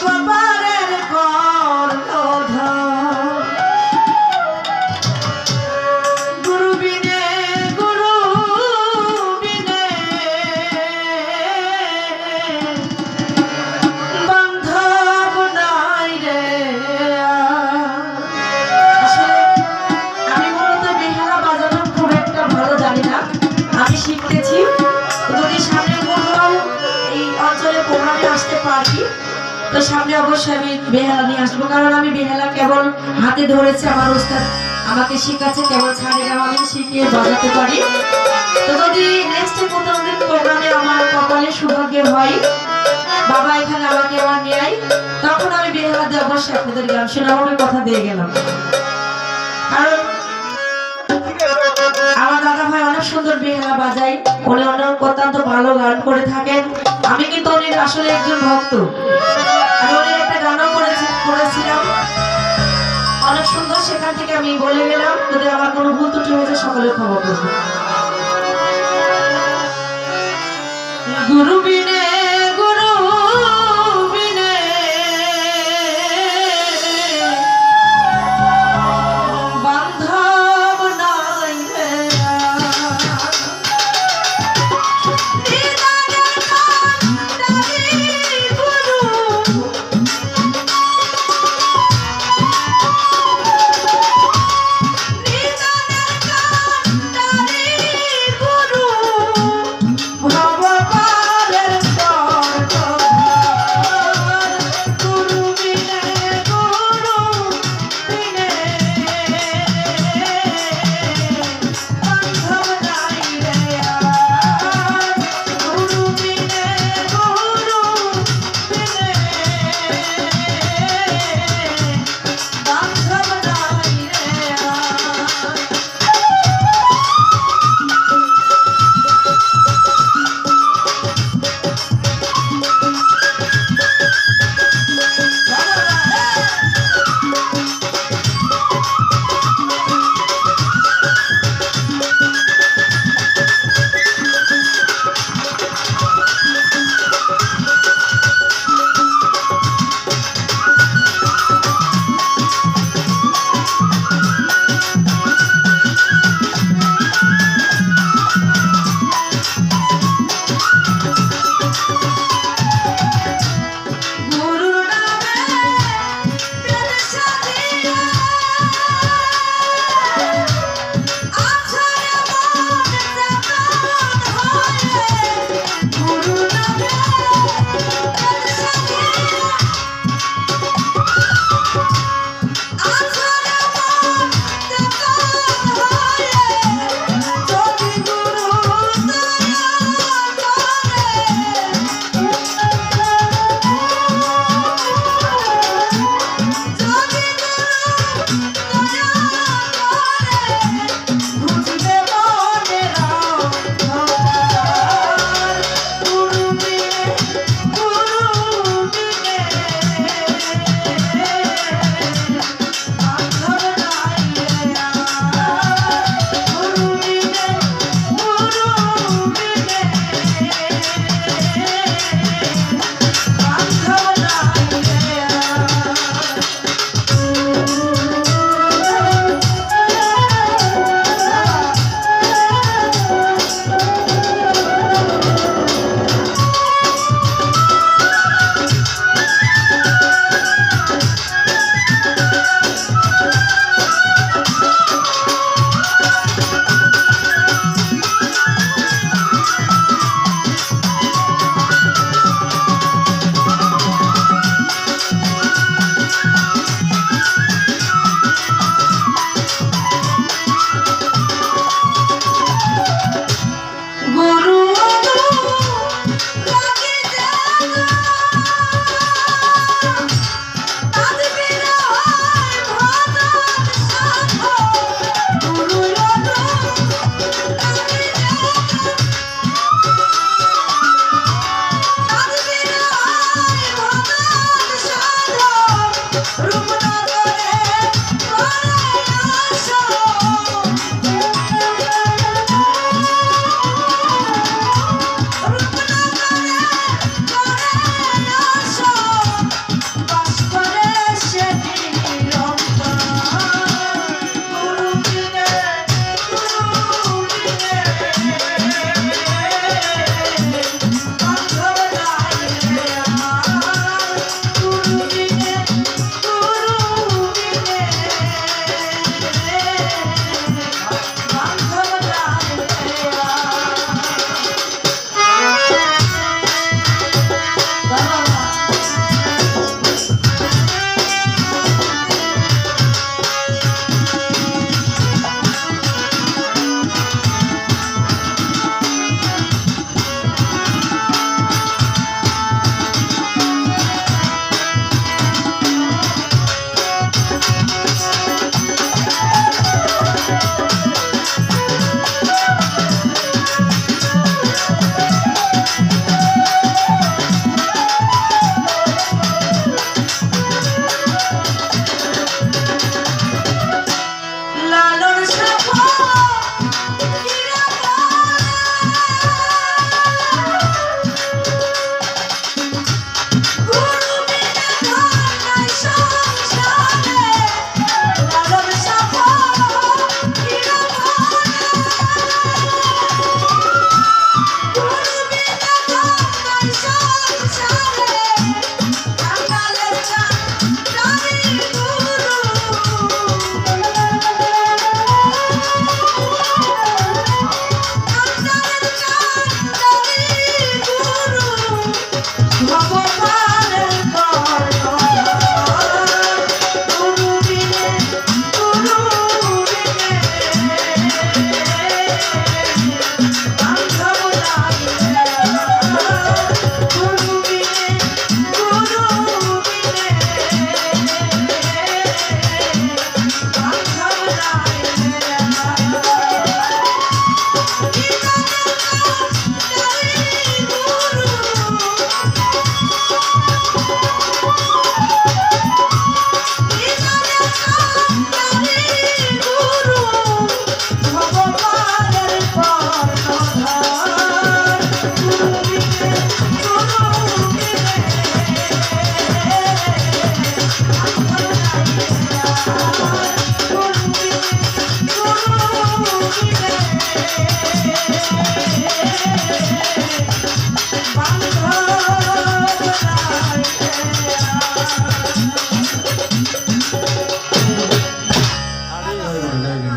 ভবপারের কর্ণধার গুরু বিনে বান্ধব নাই রে। আসলে আমি মূলত বেহালা বাজানো খুব একটা ভালো জানি না, আমি শিখতেছি। যদি সামনে কোথাও এই অঞ্চলে প্রোগ্রামে আসতে পারি তো সামনে অবশ্যই আমি বেহালা নিয়ে আসবো, কারণ আমি বেহালা কেবল হাতে ধরেছি, আমার উস্তাদ আমাকে শিখাচ্ছে, কেবল ছাড়িয়ে আমি শিখিয়ে বাজাতে পারি। তো যদি নেক্সট কোথাও দিন প্রোগ্রামে আমার কপালে সৌভাগ্য হয়, বাবা এখানে আমাকে আমার নিয়ে আই, তখন আমি বেহালা দিয়ে অবশ্যই আপনাদের গান শোনাবো, আমি কথা দিয়ে গেলাম। কারণ আমার দাদা ভাই অনেক সুন্দর বেহালা বাজায়, উনি অনেক অত্যন্ত ভালো গান করে থাকেন। আমি কিন্তু উনির আসলে একজন ভক্ত, আমি উনির একটা গানও করেছিলাম অনেক সুন্দর, সেখান থেকে আমি বলে গেলাম। যদি আমার কোনো ভুল ত্রুটি হয়েছে সকলে ক্ষমা করবে। গুরু বিনে বান্ধব নাই রে। ভবপারের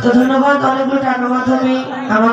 তো ধন্যবাদ, অনেকগুলো টাকার মাধ্যমে আমার